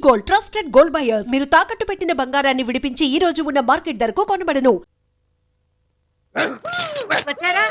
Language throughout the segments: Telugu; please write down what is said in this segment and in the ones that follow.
Gold, trusted gold buyers. మీరు తాకట్టు పెట్టిన బంగారాన్ని విడిపించి ఈ రోజు ఉన్న మార్కెట్ ధరకు కొనబడను. వచ్చారా?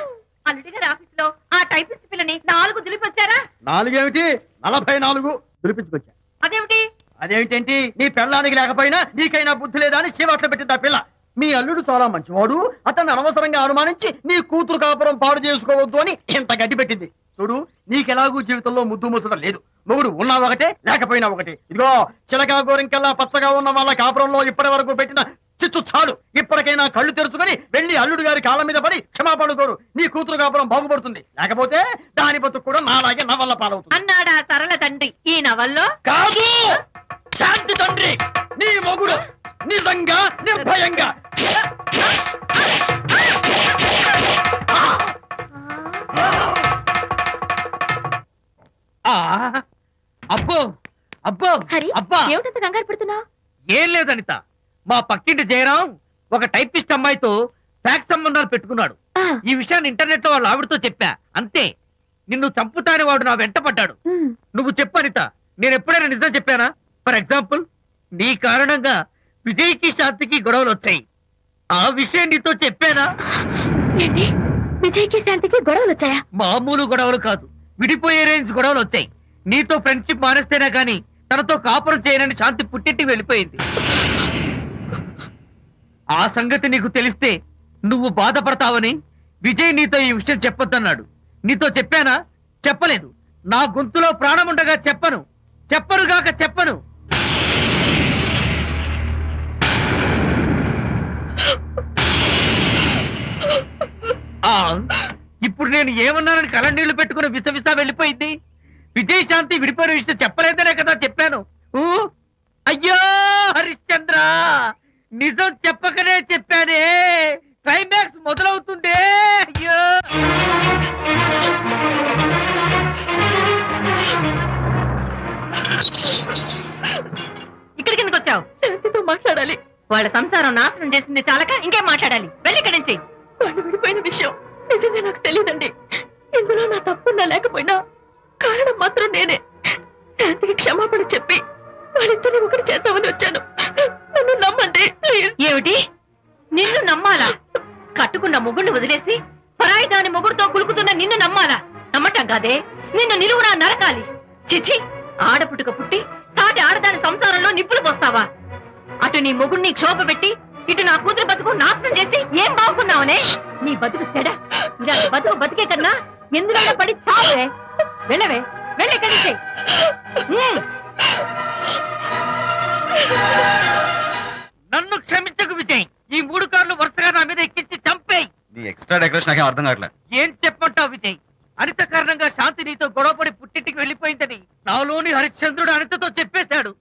అల్లుడి గారి ఆఫీస్ లో ఆ టైపిస్ట్ పిల్లని 4 దులిపొచ్చారా? 4 ఏమిటి 44 దులిపించుకొచ్చా. అదేమిటి? అదేమిటేంటి నీ పెళ్ళానికి లేకపోయినా నీకైనా బుద్ధి లేదా అని చీవాట్లు పెట్టింది ఆ పిల్ల. మీ అల్లుడు చాలా మంచివాడు, అతన్ని అనవసరంగా అనుమానించి నీ కూతురు కాపురం పాడు చేసుకోవద్దు అని ఇంత గడ్డి పెట్టింది. చూడు, నీకెలాగూ జీవితంలో ముద్దు ముచ్చడం లేదు. మొగుడు ఉన్నా ఒకటే లేకపోయినా ఒకటే. ఇదిగో చిలకా గోరింకల్లా పచ్చగా ఉన్న వాళ్ళ కాపురంలో ఇప్పటి వరకు పెట్టిన చిచ్చు చాలు. ఇప్పటికైనా కళ్ళు తెరుచుకుని వెళ్లి అల్లుడు గారి కాళ్ళ మీద పడి క్షమాపణ కోరు. నీ కూతురు కాపురం బాగుపడుతుంది. లేకపోతే దాని బతుకు కూడా నాలాగే నవల్ల పాలవుతుంది అన్నాడా సరళ తండ్రి ఈ నవల్లో? కాదు, శాంతి తండ్రి నీ మొగుడు నిజంగా నిర్భయంగా. అబ్బో అబ్బో అబ్బా, ఏమిటంత కంగారు పడుతున్నావు? ఏం లేదు అనిత, మా పక్కింటి జయరాం ఒక టైపిస్ట్ అమ్మాయితో ఫ్యాక్స్ సంబంధాలు పెట్టుకున్నాడు. ఈ విషయాన్ని ఇంటర్నెట్ లో వాళ్ళ ఆవిడతో చెప్పా. అంతే, నిన్ను చంపుతాని వాడు నా వెంట పడ్డాడు. నువ్వు చెప్పు అనిత, నేను ఎప్పుడైనా నిజం చెప్పానా? ఫర్ ఎగ్జాంపుల్, నీ కారణంగా విజయ్కి శాంతికి గొడవలు వచ్చాయి. ఆ విషయం నీతో చెప్పానా? ఏంటి, విజయ్కి శాంతికి గొడవలు వచ్చాయా? మామూలు గొడవలు కాదు, విడిపోయే రేంజ్ గొడవలు వచ్చాయి. నీతో ఫ్రెండ్షిప్ మానేస్తేనే గాని తనతో కాపురం చేయనని శాంతి పుట్టింటికి వెళ్ళిపోయింది. ఆ సంగతి నీకు తెలిస్తే నువ్వు బాధపడతావని విజయ్ నీతో ఈ విషయం చెప్పొద్దన్నాడు. నీతో చెప్పానా? చెప్పలేదు. నా గొంతులో ప్రాణముండగా చెప్పను, చెప్పనుగాక చెప్పను. ఇప్పుడు నేను ఏమన్నానని కళ్ళనీళ్లు పెట్టుకుని విసవిసా వెళ్ళిపోయింది. విజయ్ శాంతి విడిపోయిన విషయం చెప్పలేదనే కదా చెప్పాను. అయ్యో హరిశ్చంద్ర, నిజం చెప్పకనే చెప్పానే. క్లైమాక్స్ మొదలవుతుందే. అయ్యో, ఇక్కడికి ఎందుకు వచ్చావు? శాంతితో మాట్లాడాలి. వాళ్ళ సంసారం నాశనం చేసింది చాలక ఇంకేం మాట్లాడాలి? వెళ్ళి ఇక్కడి నుంచి. వాళ్ళు విడిపోయిన విషయం నిజంగా నాకు తెలియదండి. ఇందులో నా తప్పున్నా లేకపోయినా కారణం మాత్రం నేనే. శాంతికి క్షమాపణ చెప్పి వాళ్ళిద్దరిని ఒకటి చేద్దామని వచ్చాను. నన్ను నమ్మండి ప్లీజ్. ఏమిటి, నిన్ను నమ్మాలా? కట్టుకున్న మొగుడిని వదిలేసి పరాయి దాని మొగుడుతో కులుకుతున్న నిన్ను నమ్మాలా? నమ్మటం కాదే, నిన్ను నిలువునా నరకాలి. చిచి, ఆడపుట్టుక పుట్టి సాటి ఆడదాని సంసారంలో నిప్పులు పోస్తావా? అటు నీ మొగుడిని క్షోభ పెట్టి ఇటు నా కూతురు బతుకు నాశనం చేసి ఏం బాగుకుందామనే? నీ బతుకు చెడ. ఇలా బతుకు బతికే కన్నా ఎందులో పడి చావే. వెళ్ళవే, వెళ్ళి కలిసి. నన్ను క్షమించకు విజయ్. ఈ 3 కార్లు వరుసగా నా మీద ఎక్కించి చంపేయి. నీ ఎక్స్ట్రా డెకరేషన్ నాకేం అర్థం కావట్లేదు. ఏం చెప్పంటావు విజయ్? అనిత కారణంగా శాంతి నీతో గొడవపడి పుట్టింటికి వెళ్ళిపోయిందని నాలోని హరిశ్చంద్రుడు అనితతో చెప్పేశాడు.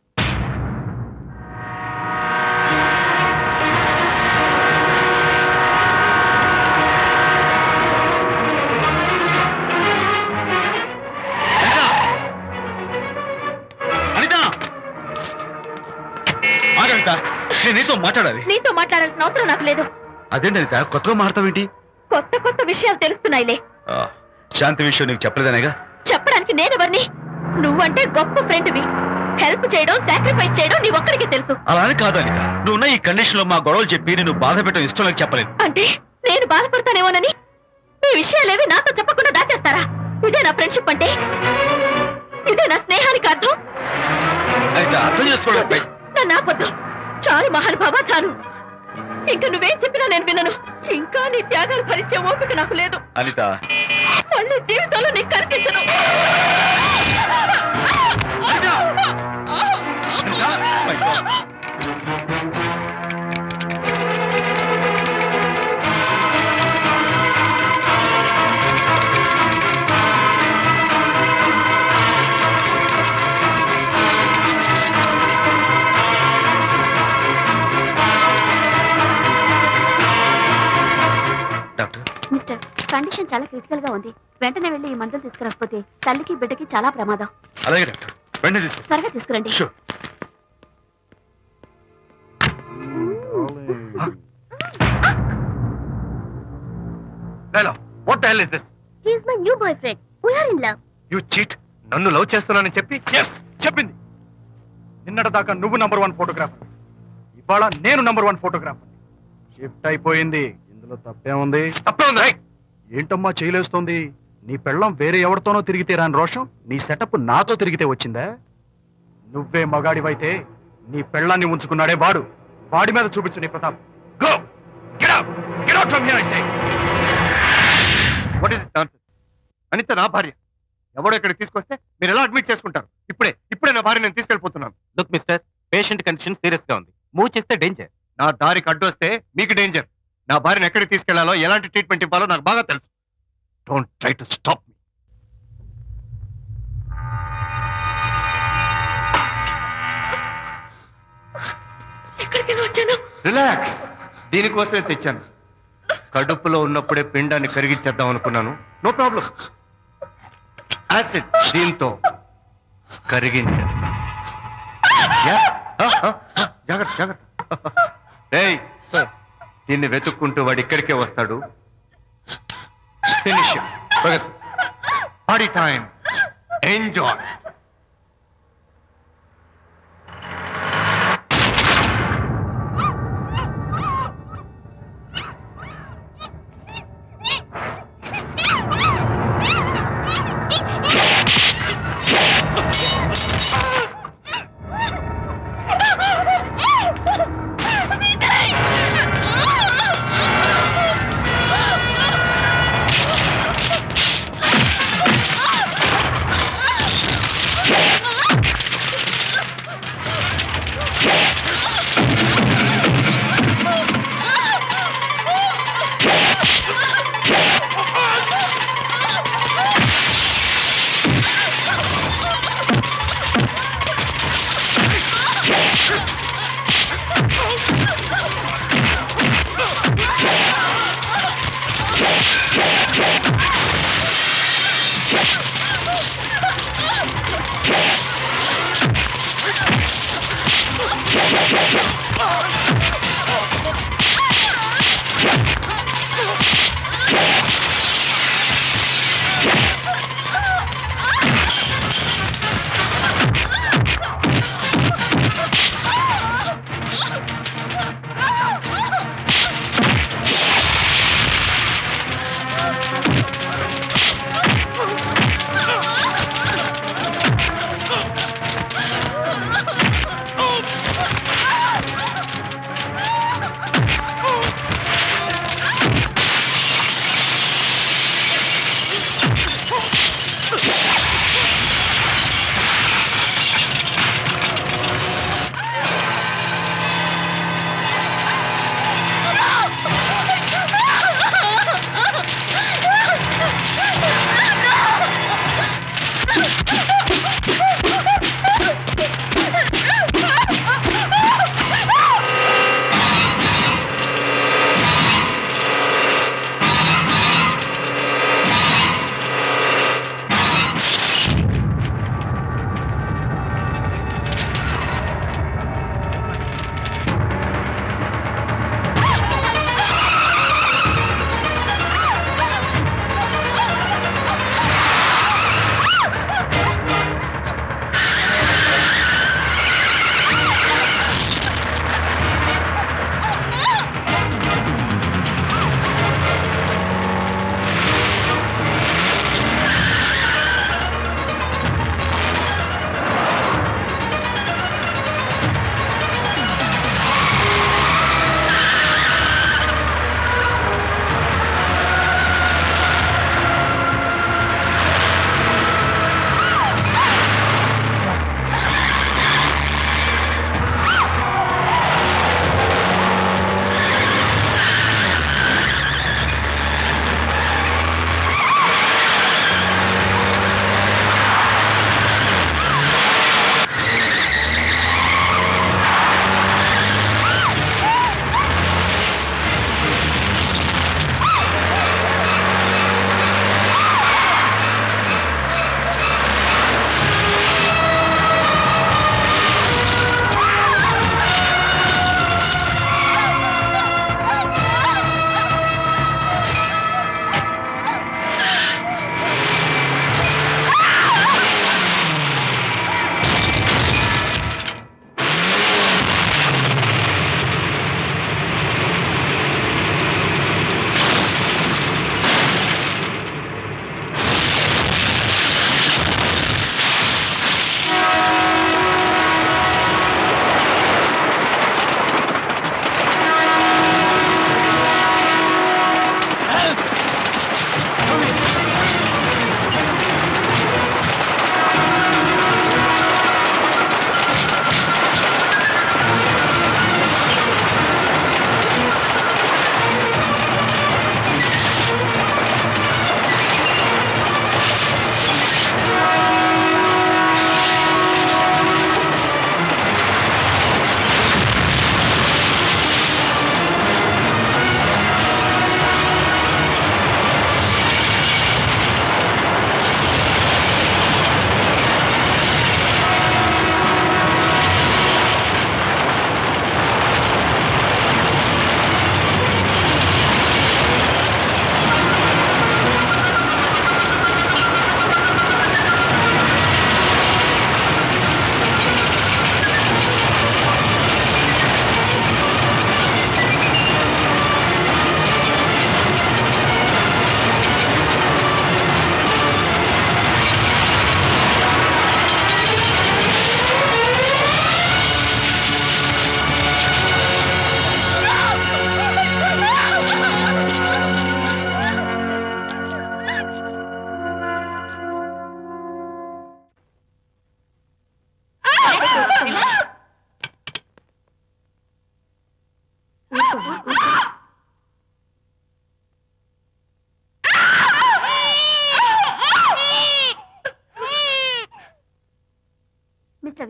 నీతో మాట్లాడాలి. నీతో మాట్లాడాల్సిన అవసరం నాకు లేదు. అదేంటి అనిత, కొత్తగా మాట్లాడతావేంటి? కొత్త కొత్త విషయాలు తెలుస్తున్నాయిలే. శాంతి విషయం నీకు చెప్పలేదనేగా? చెప్పడానికి నేనెవరిని? నువ్వంటే గొప్ప ఫ్రెండ్వి. హెల్ప్ చేయడం, సాక్రిఫైస్ చేయడం నీ ఒక్కడికే తెలుసు. అలానే కాదు అనిత, నువ్వున్న ఈ కండిషన్ లో మా గొడవలు చెప్పి నేను బాధ పెట్టడం ఇష్టం లేక చెప్పలేదు. అంటే నేను బాధపడతానేమోనని ఈ విషయాలేవి నాతో చెప్పకుండా దాచేస్తారా? ఇదే నా ఫ్రెండ్షిప్ అంటే? ఇదే నా స్నేహానికి అర్థం? అనిత, అర్థం చేసుకోవడం. నన్ను ఆపొద్దు. చాలు మహానుభావా, చాలు. ఇంకా నువ్వేం చెప్పినా నేను వినను. ఇంకా నీ త్యాగాలు భరించే ఓపిక నాకు లేదు అనిత. మళ్ళీ జీవితంలో నీకు కనిపించను. మిస్టర్, కండిషన్ చాలా క్రిటికల్ గా ఉంది. వెంటనే వెళ్ళి ఈ మందులు తీసుకురాకపోతే తల్లికి బిడ్డకి చాలా ప్రమాదం. అలాగే డాక్టర్, వెంటనే తీసుకో. త్వరగా తీసుకురండి. Hello, what the hell is this? He is my new boyfriend. We are in love. You cheat. నన్ను లవ్ చేస్తున్నానని చెప్పి చెప్పింది. నిన్నటిదాకా నువ్వు నంబర్ 1 ఫోటోగ్రాఫర్, ఇవాళ నేను నంబర్ 1 ఫోటోగ్రాఫర్. షిఫ్ట్ అయిపోయింది. ఇందులో తప్పేముంది? తప్పే ఉంది. ఏంటమ్మా చేయలేస్తోంది? నీ పెళ్ళం వేరే ఎవరితోనో తిరిగితే రాని రోషం నీ సెటప్ నాతో తిరిగితే వచ్చిందా? నువ్వే మగాడివైతే నీ పెళ్ళాన్ని ఉంచుకున్నాడే వాడు, వాడి మీద చూపించు నీ ప్రతాప్. Go get out, get out from here I say. What is this nonsense? Anitha నా భార్య, ఎవడో ఇక్కడికి తీసుకొస్తే మీరు ఎలా అడ్మిట్ చేసుకుంటారు? ఇప్పుడే నా భార్య నేను తీసుకెళ్ళిపోతున్నాను. Look mister, patient condition serious గా ఉంది. మూవ్ చేస్తే డేంజర్. నా దారికి అడ్డు వస్తే మీకు డేంజర్. నా భార్యను ఎక్కడికి తీసుకెళ్లాలో, ఎలాంటి ట్రీట్మెంట్ ఇవ్వాలో నాకు బాగా తెలుసు. Don't try to stop me. ఎక్కడికి వచ్చాను? రిలాక్స్, దీనికోసమే తెచ్చాను. కడుపులో ఉన్నప్పుడే పిండాన్ని కరిగించేద్దాం అనుకున్నాను. No problem. యాసిడ్ దీంతో కరిగించేస్తా. జాగ్రత్త జాగ్రత్త. ఏయ్ దీన్ని వెతుక్కుంటూ వాడు ఇక్కడికే వస్తాడు. Finish party time. Enjoy.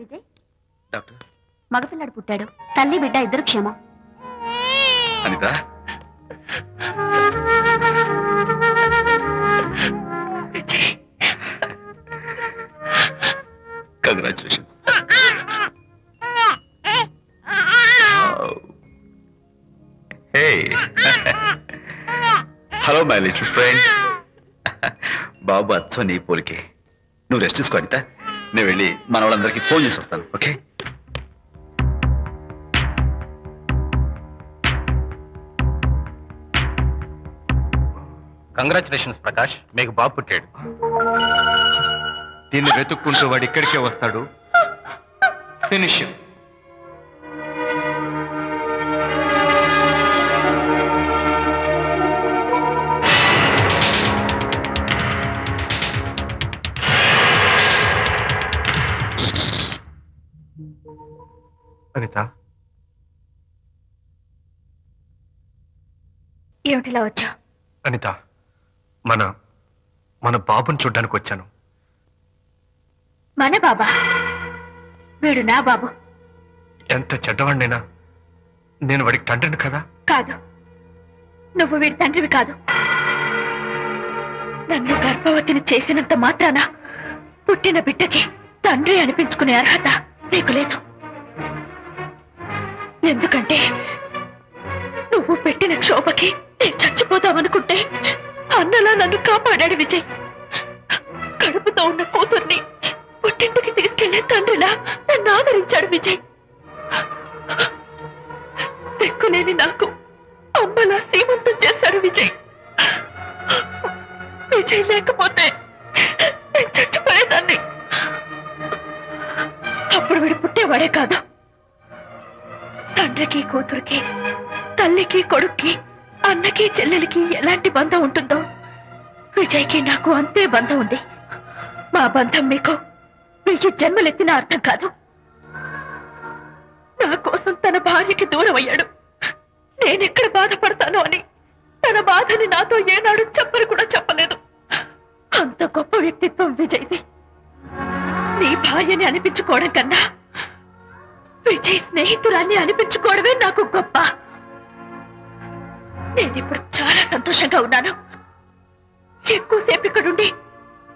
Vijay? Doctor మగపిల్లాడు పుట్టాడు. తల్లి బిడ్డ ఇద్దరు క్షేమం. Anitha congratulations. Hello my little friend. బాబు అచ్చో నీ పోలికే. నువ్వు రెస్ట్ తీసుకో అనిత. నేను వెళ్ళి మన వాళ్ళందరికీ ఫోన్ చేసి వస్తాను. ఓకే? కంగ్రాచులేషన్స్ ప్రకాష్, మీకు బాబు పుట్టాడు. దీన్ని వెతుక్కుంటూ వాడు ఇక్కడికే వస్తాడు. ఫినిష్. అనిత, ఏమిటిలా వచ్చా? అనిత, మన మన బాబుని చూడ్డానికి వచ్చాను. మన బాబా? వీడు నా బాబు. ఎంత చెడ్డవాడినైనా నేను వాడికి తండ్రిని కదా. కాదు, నువ్వు వీడి తండ్రివి కాదు. నన్ను గర్భవతిని చేసినంత మాత్రాన పుట్టిన బిడ్డకి తండ్రి అనిపించుకునే అర్హత నీకు లేదు. ఎందుకంటే నువ్వు పెట్టిన క్షోభకి నేను చచ్చిపోతామనుకుంటే అన్నలా నన్ను కాపాడాడు విజయ్. కడుపుతో ఉన్న కూతుర్ని పుట్టింటికి తీసుకెళ్లే తండ్రిలా నన్ను ఆదరించాడు విజయ్. దిక్కులేని నాకు అమ్మలా సీమంతం చేశాడు విజయ్. విజయ్ లేకపోతే నేను చచ్చిపోయేదాన్ని. అప్పుడు వీడు పుట్టేవాడే కాదు. తండ్రికి కూతురికి, తల్లికి కొడుక్కి, అన్నకి చెల్లెలికి ఎలాంటి బంధం ఉంటుందో విజయ్కి నాకు అంతే బంధం ఉంది. మా బంధం మీకు వీకి జన్మలెత్తిన అర్థం కాదు. నా కోసం తన భార్యకి దూరం అయ్యాడు. నేనెక్కడ బాధపడతానో అని తన బాధని నాతో ఏనాడు చెప్పని కూడా చెప్పలేదు. అంత గొప్ప వ్యక్తిత్వం విజయ్ది. నీ భార్యని అనిపించుకోవడం కన్నా విజయ్ స్నేహితురాన్ని అనిపించుకోవడమే నాకు గొప్ప. నేనిప్పుడు చాలా సంతోషంగా ఉన్నాను. ఎక్కువసేపు ఇక్కడుండి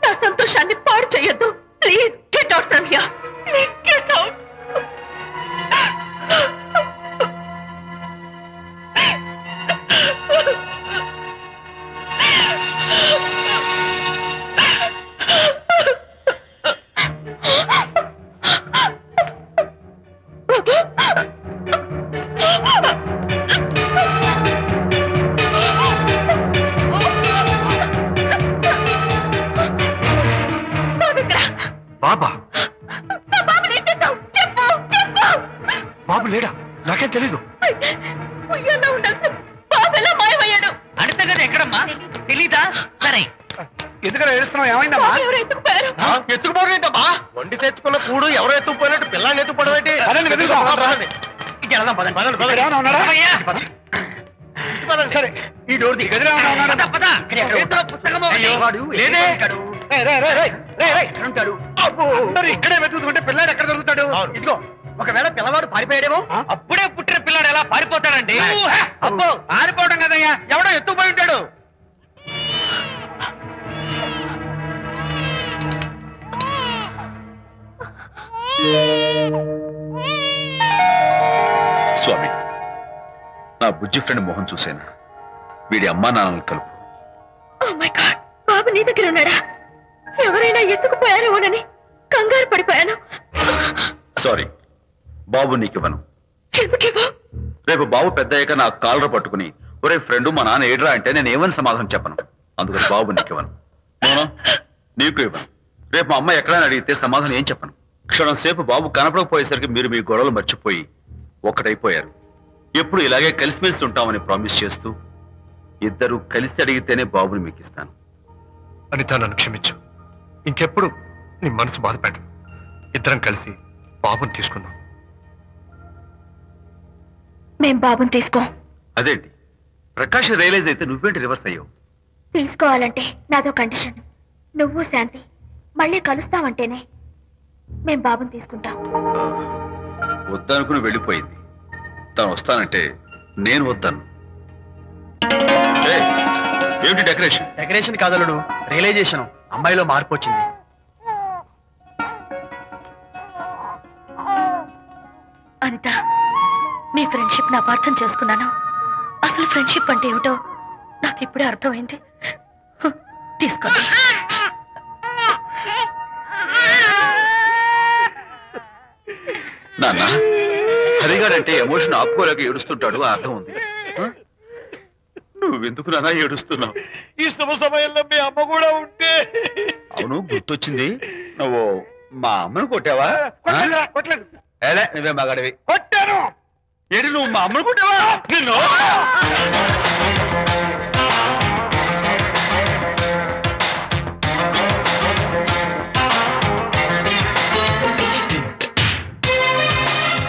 నా సంతోషాన్ని పాడు చేయొద్దు. Please get out from here. Please get out. బాబా? బాబు ఏం చేస్తావు? చెప్పు చెప్పు. బాబు లేడా? నాకేం తెలీదు. ఉయ్యాలో ఉండాల్సిన బాబు ఎలా మాయమయ్యాడు? అడితే కదా ఎక్కడమ్మా? తెలీదా? సరే, ఎందుకలా ఏడుస్తున్నావు? ఏమైందమ్మా? బాబు ఎవరు ఎత్తుకుపోయారు? ఎత్తుకుపోవడం ఏంటమ్మా? వండి తెచ్చుకున్న కూడు ఎవరో ఎత్తుకుపోయినట్టు పిల్లాన్ని ఎత్తుకుపోవడం ఏంటి? పదండి, వెతుకుదాం. పదండి. ఇక వెళ్దాం, పదండి. ఇక్కడ ఏమైనా ఉన్నాడా? అయ్యా, సరే, ఈ డోర్ ది. గదిలో ఏమైనా ఉన్నాడా? పద, పద. చేతిలో పుస్తకం ఒకటి. అయ్యో, వాడు లేదే. ఎక్కడ ఉంటాడు? రేయ్, రేయ్, రేయ్, రేయ్, రేయ్, రేయ్. ఎక్కడ ఉంటాడు? అబ్బో, అందరూ ఇక్కడే వెతుకుతుంటే పిల్లాడు ఎక్కడ దొరుకుతాడు? ఇదిగో, ఒకవేళ పిల్లవాడు పారిపోయాడేమో. అప్పుడే పుట్టిన పిల్లాడు ఎలా పారిపోతాడండి? అబ్బో, పారిపోవడం కదయ్యా, ఎవడో ఎత్తుకుపోయి ఉంటాడు. స్వామి, నా బుజ్జి ఫ్రెండ్ మోహన్ చూశాను. వీడి అమ్మా నాన్నలు కలుపు. Oh my God, బాబు నీ దగ్గర ఉన్నాడా? ఎవరైనా ఎత్తుకుపోయారేమోనని కంగారు పడిపోయాను. సారీ, బాబు నీకివ్వను. ఎందుకేవో? రేపు బాబు పెద్దయ్యాక నా కాలర్ పట్టుకుని ఒరే ఫ్రెండ్ మా నాన్న ఏడ్రా అంటే నేను ఏమని సమాధానం చెప్పను. అందుకని బాబు నీకివ్వను. నోనో, నీకు ఇవ్వను. రేపు మా అమ్మ ఎక్కడైనా అడిగితే సమాధానం ఏం చెప్పను. క్షణం సేపు బాబు కనపడకపోయేసరికి మీరు మీ గొడవలు మర్చిపోయి ఒక్కటైపోయారు. ఎప్పుడు ఇలాగే కలిసిమెలిసి ఉంటామని ప్రామిస్ చేస్తూ ఇద్దరు కలిసి అడిగితేనే బాబుని మీకు ఇస్తాను. అనిత, నన్ను క్షమించు. ఇంకెప్పుడు నీ మనసు బాధపెట్టను. ఇద్దరం కలిసి బాబుని తీసుకుందాం. మేం బాబుని తీసుకో. అదేంటి ప్రకాష్ రియలైజ్ అయితే నువ్వేంటి రివర్స్ అయ్యావు? తీసుకోవాలంటే నాదో కండిషన్. నువ్వు శాంతి మళ్ళీ కలుస్తావంటేనే. మేము బాబుని తీసుకుంటాం. వద్దనుకుని వెళ్ళిపోయింది. తను వస్తానంటే నేను వద్దాను. ఏయ్, ఏమిటి డెకరేషన్? Decoration కాదలుడు, realisation. అమ్మాయిలో మార్పు వచ్చింది. అనిత, మీ ఫ్రెండ్షిప్ నా అర్థం చేసుకున్నాను. అసలు ఫ్రెండ్షిప్ అంటే ఏమిటో నాకు ఇప్పుడే అర్థమైంది. తీసుకోండి. నాన్న, హరిగాడంటే ఎమోషన్ ఆపుకోలేక ఏడుస్తుంటాడు, ఆ అర్థం ఉంది. ఆ? నువ్వెందుకు నాన్న ఏడుస్తున్నావు? ఈ శుభ సమయంలో మీ అమ్మ కూడా ఉంటే. అవును, గుర్తొచ్చింది. నువ్వు మా అమ్మను కొట్టావా? కొట్టలేదు. ఏలే, నువ్వే మగాడివి. కొట్టాను. ఏడి, నువ్వు మా అమ్మను కొట్టావా? నిన్ను